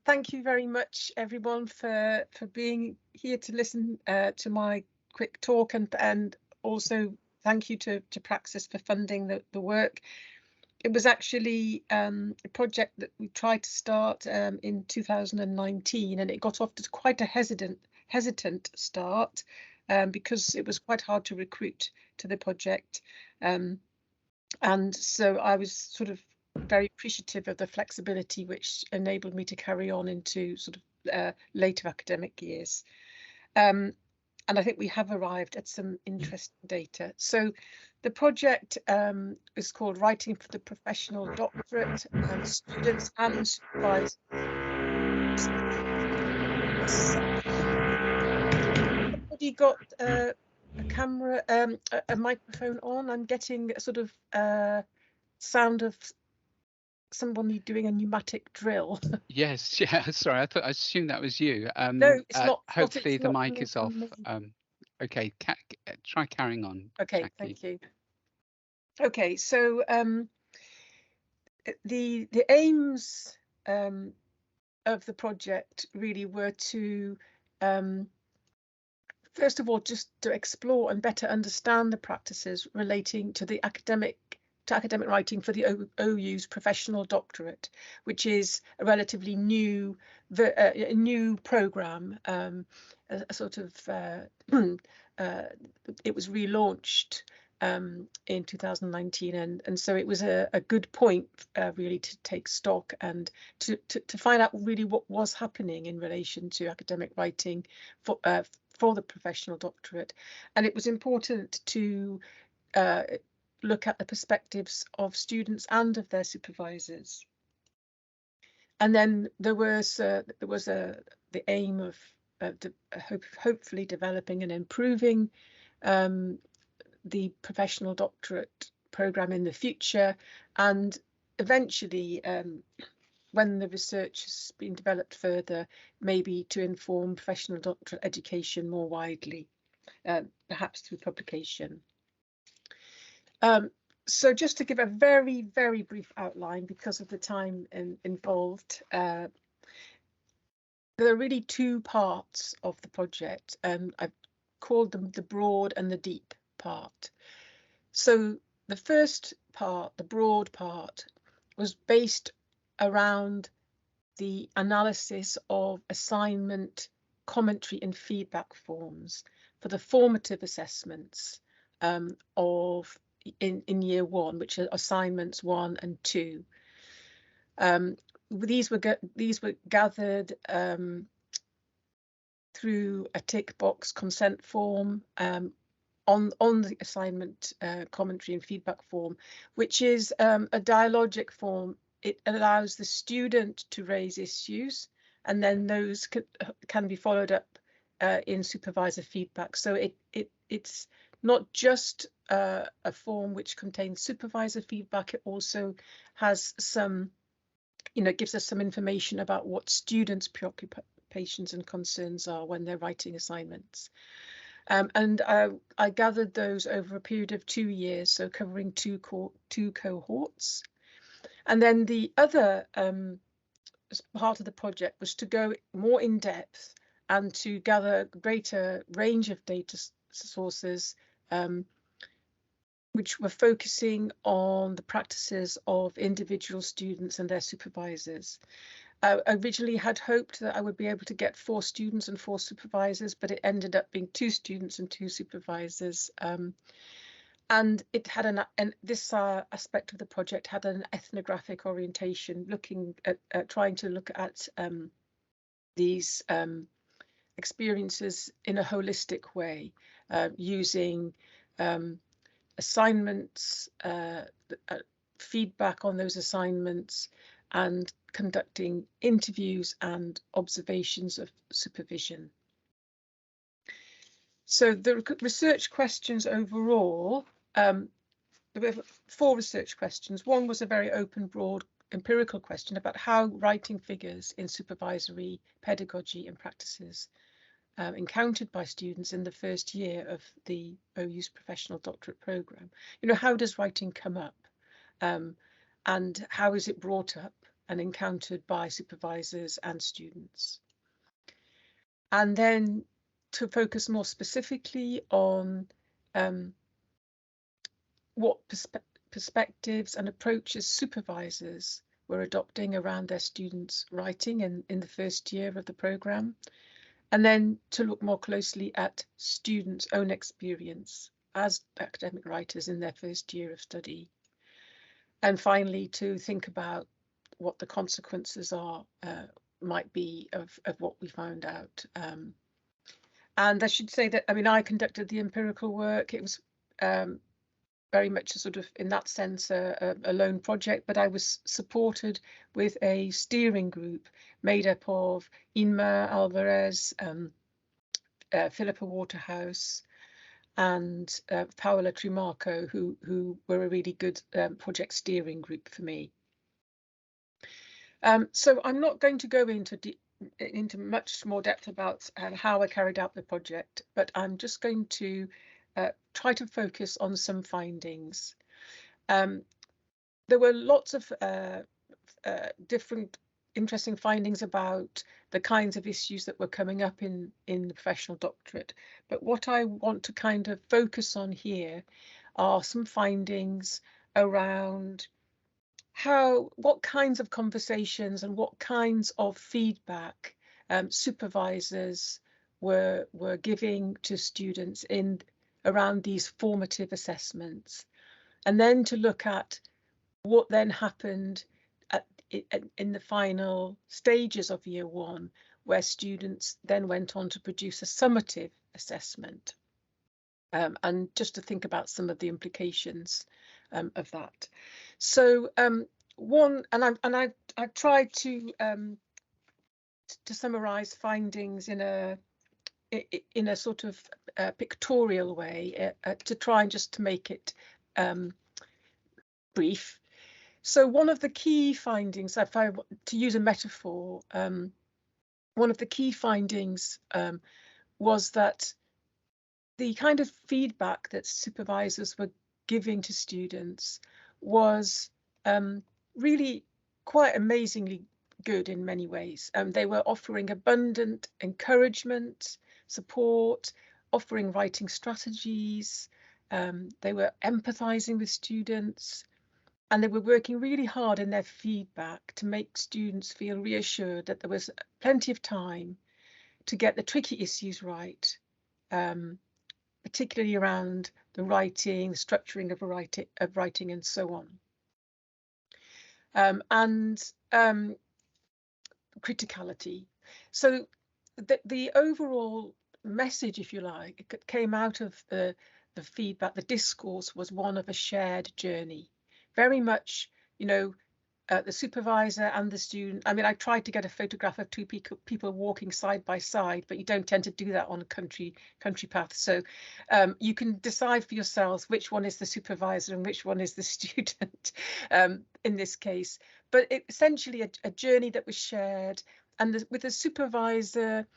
thank you very much, everyone, for being here to listen to my quick talk, and also thank you to Praxis for funding the work. It was actually a project that we tried to start in 2019, and it got off to quite a hesitant start because it was quite hard to recruit to the project. And so I was sort of very appreciative of the flexibility which enabled me to carry on into sort of later academic years. And I think we have arrived at some interesting data. So the project is called Writing for the Professional Doctorate, and students and supervisors. Somebody got a camera, a microphone on. I'm getting a sort of sound of somebody doing a pneumatic drill. Yes, yeah, sorry, I assumed that was you. No, it's not. Hopefully It's the not mic coming is from off. me. Okay, try carrying on, Okay, Jackie. thank you. Okay, so the aims of the project really were to first of all just to explore and better understand the practices relating to the academic writing for the OU's professional doctorate, which is a relatively new program, a sort of it was relaunched in 2019, and so it was a good point really to take stock and to find out really what was happening in relation to academic writing for the professional doctorate. And it was important to look at the perspectives of students and of their supervisors. And then there was the aim of hopefully developing and improving the professional doctorate program in the future, and eventually when the research has been developed further, maybe to inform professional doctorate education more widely, perhaps through publication. So just to give a very, very brief outline, because of the time involved, there are really two parts of the project. I've called them the broad and the deep part. So the first part, the broad part, was based around the analysis of assignment, commentary and feedback forms for the formative assessments of in year one, which are assignments 1 and 2. These were gathered through a tick box consent form on the assignment commentary and feedback form, which is a dialogic form. It allows the student to raise issues, and then those can be followed up in supervisor feedback. So it's not just a form which contains supervisor feedback. It also has some, gives us some information about what students' preoccupations and concerns are when they're writing assignments. And I gathered those over a period of 2 years, so covering two cohorts. And then the other part of the project was to go more in depth and to gather a greater range of data sources, which were focusing on the practices of individual students and their supervisors. I originally had hoped that I would be able to get 4 students and 4 supervisors, but it ended up being 2 students and 2 supervisors. And it had this aspect of the project had an ethnographic orientation, looking at trying to look at these experiences in a holistic way, using assignments, feedback on those assignments, and conducting interviews and observations of supervision. So the research questions overall, there were 4 research questions. One was a very open, broad, empirical question about how writing figures in supervisory pedagogy and practices encountered by students in the first year of the OU's professional doctorate program. How does writing come up, and how is it brought up, and encountered by supervisors and students. And then to focus more specifically on what perspectives and approaches supervisors were adopting around their students' writing in the first year of the programme, and then to look more closely at students' own experience as academic writers in their first year of study. And finally, to think about what the consequences are, might be of what we found out. And I should say that, I mean, I conducted the empirical work. It was very much a sort of, in that sense, a lone project, but I was supported with a steering group made up of Inma Alvarez, Philippa Waterhouse, and Paola Trimarco, who were a really good project steering group for me. So I'm not going to go into much more depth about how I carried out the project, but I'm just going to try to focus on some findings. There were lots of different interesting findings about the kinds of issues that were coming up in the professional doctorate, but what I want to kind of focus on here are some findings around what kinds of conversations and what kinds of feedback supervisors were giving to students around these formative assessments, and then to look at what then happened in the final stages of year one, where students then went on to produce a summative assessment, and just to think about some of the implications of that. So I've tried to summarize findings in a sort of pictorial way, to try and just to make it brief. So one of the key findings, if I to use a metaphor, one of the key findings was that the kind of feedback that supervisors were giving to students was really quite amazingly good in many ways. They were offering abundant encouragement, support, offering writing strategies. They were empathizing with students, and they were working really hard in their feedback to make students feel reassured that there was plenty of time to get the tricky issues right, particularly around the writing, the structuring of writing, and so on. And criticality. So the overall message, if you like, it came out of the feedback, the discourse was one of a shared journey. Very much, you know, the supervisor and the student. I mean, I tried to get a photograph of two people walking side by side, but you don't tend to do that on a country path. So you can decide for yourselves which one is the supervisor and which one is the student in this case. But essentially a journey that was shared, and with the supervisor,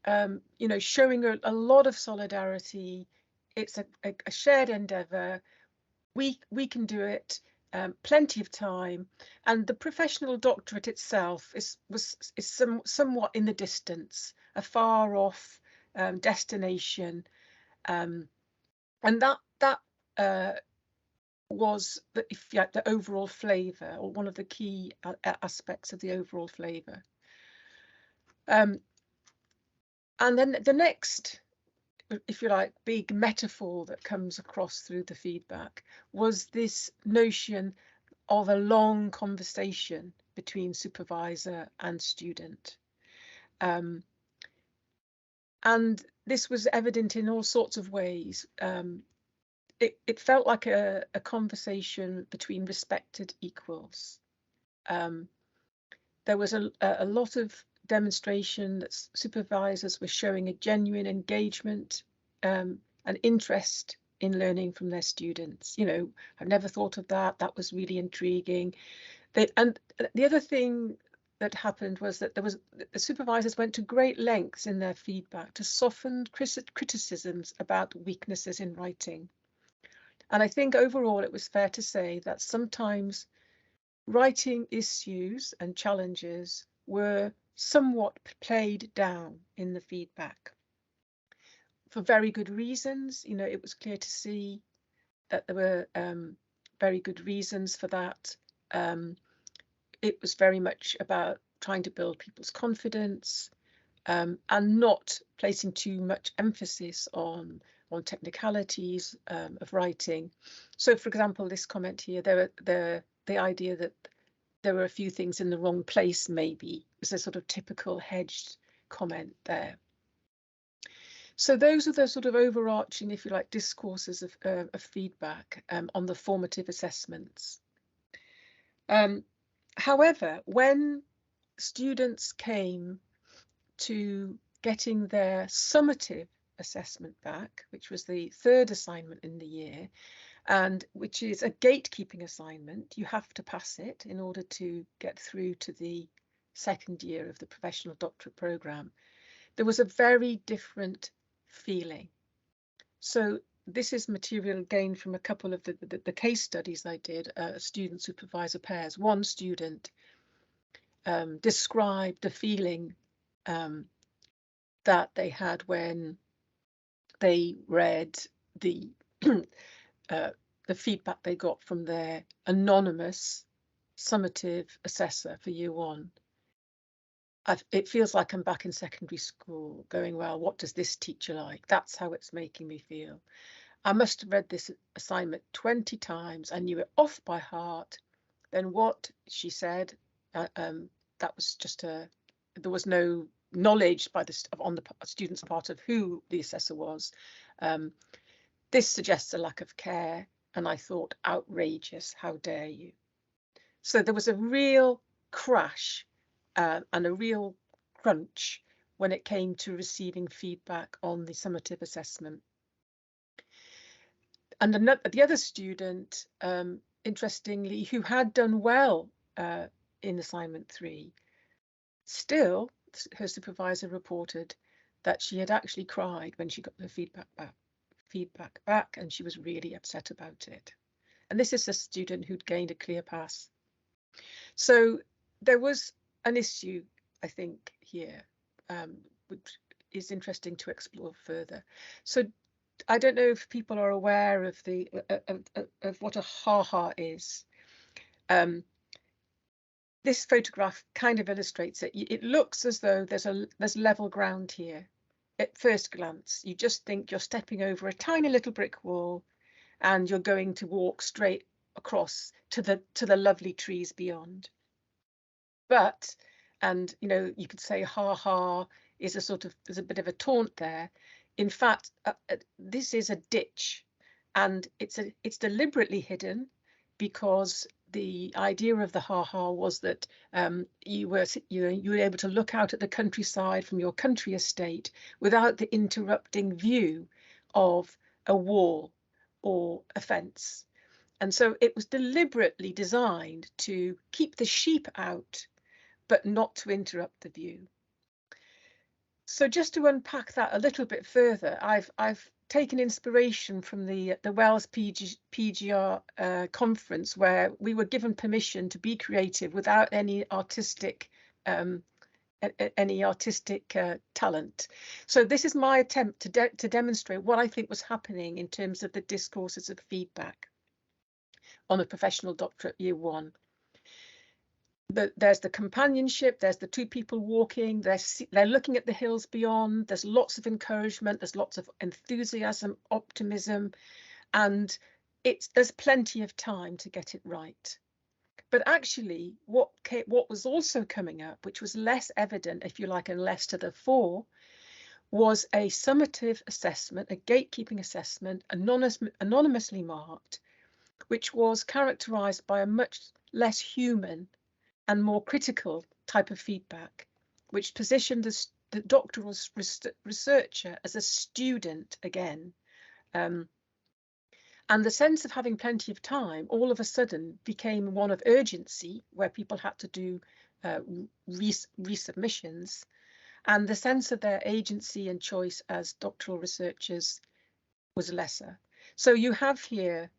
you know, showing a lot of solidarity. It's a shared endeavour. We can do it. Plenty of time, and the professional doctorate itself is somewhat in the distance, a far off destination, and that was the overall flavour, or one of the key aspects of the overall flavour. And then the next, if you like, big metaphor that comes across through the feedback was this notion of a long conversation between supervisor and student. And this was evident in all sorts of ways. It felt like a conversation between respected equals. There was a lot of demonstration that supervisors were showing a genuine engagement and interest in learning from their students. You know, I've never thought of that. That was really intriguing. And the other thing that happened was that the supervisors went to great lengths in their feedback to soften criticisms about weaknesses in writing. And I think overall it was fair to say that sometimes writing issues and challenges were somewhat played down in the feedback for very good reasons. You know, it was clear to see that there were very good reasons for that. It was very much about trying to build people's confidence, and not placing too much emphasis on technicalities of writing. So, for example, this comment here, the idea that there were a few things in the wrong place, maybe, is a sort of typical hedged comment there. So those are the sort of overarching, if you like, discourses of feedback on the formative assessments. However, when students came to getting their summative assessment back, which was the third assignment in the year, and which is a gatekeeping assignment, you have to pass it in order to get through to the second year of the professional doctorate programme, there was a very different feeling. So this is material gained from a couple of the case studies I did, student supervisor pairs. One student described the feeling that they had when they read the feedback they got from their anonymous summative assessor for year one. It feels like I'm back in secondary school going, well, what does this teacher like? That's how it's making me feel. I must have read this assignment 20 times. I knew it off by heart. Then what she said, that was just there was no knowledge on the student's part of who the assessor was. This suggests a lack of care. And I thought, outrageous, how dare you? So there was a real crash and a real crunch when it came to receiving feedback on the summative assessment. And the other student, interestingly, who had done well in assignment 3, still, her supervisor reported that she had actually cried when she got the feedback back, and she was really upset about it. And this is a student who'd gained a clear pass. So there was an issue, I think, here, which is interesting to explore further. So I don't know if people are aware of the of what a ha-ha is. This photograph kind of illustrates it. It looks as though there's level ground here. At first glance, you just think you're stepping over a tiny little brick wall, and you're going to walk straight across to the lovely trees beyond. But, and you know, you could say ha ha is there's a bit of a taunt there. In fact, this is a ditch, and it's deliberately hidden because the idea of the ha ha was that you were able to look out at the countryside from your country estate without the interrupting view of a wall or a fence. And so it was deliberately designed to keep the sheep out, but not to interrupt the view. So just to unpack that a little bit further, I've taken inspiration from the Wells PGR conference, where we were given permission to be creative without any artistic talent. So this is my attempt to demonstrate what I think was happening in terms of the discourses of feedback on a professional doctorate year one. There's the companionship, there's the two people walking, they're looking at the hills beyond, there's lots of encouragement, there's lots of enthusiasm, optimism, and there's plenty of time to get it right. But actually, what was also coming up, which was less evident, if you like, and less to the fore, was a summative assessment, a gatekeeping assessment, anonymously marked, which was characterized by a much less human and more critical type of feedback, which positioned the doctoral researcher as a student again. And the sense of having plenty of time all of a sudden became one of urgency, where people had to do resubmissions, and the sense of their agency and choice as doctoral researchers was lesser. So you have here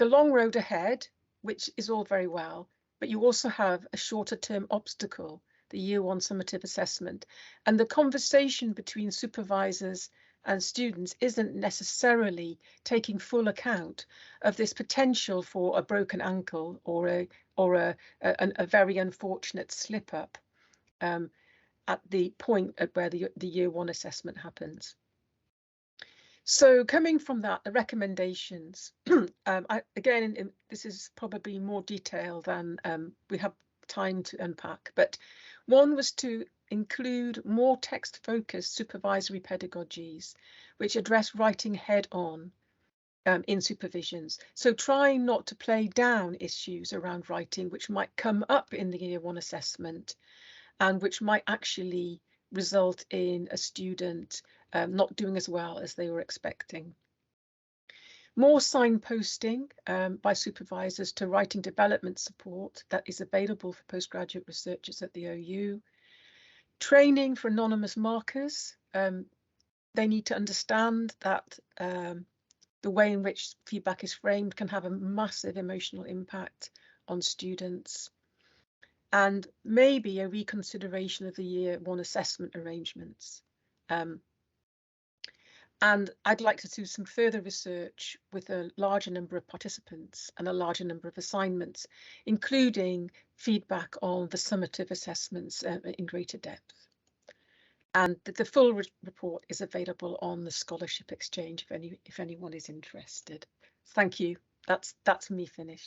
the long road ahead, which is all very well, but you also have a shorter term obstacle, the year one summative assessment. And the conversation between supervisors and students isn't necessarily taking full account of this potential for a broken ankle or a very unfortunate slip up at the point at where the year one assessment happens. So coming from that, the recommendations, again, this is probably more detail than we have time to unpack, but one was to include more text-focused supervisory pedagogies, which address writing head-on in supervisions. So trying not to play down issues around writing, which might come up in the year one assessment and which might actually result in a student not doing as well as they were expecting. More signposting by supervisors to writing development support that is available for postgraduate researchers at the OU. Training for anonymous markers. They need to understand that the way in which feedback is framed can have a massive emotional impact on students. And maybe a reconsideration of the year one assessment arrangements. And I'd like to do some further research with a larger number of participants and a larger number of assignments, including feedback on the summative assessments in greater depth. And the full report is available on the Scholarship Exchange if anyone is interested. Thank you. That's me finished.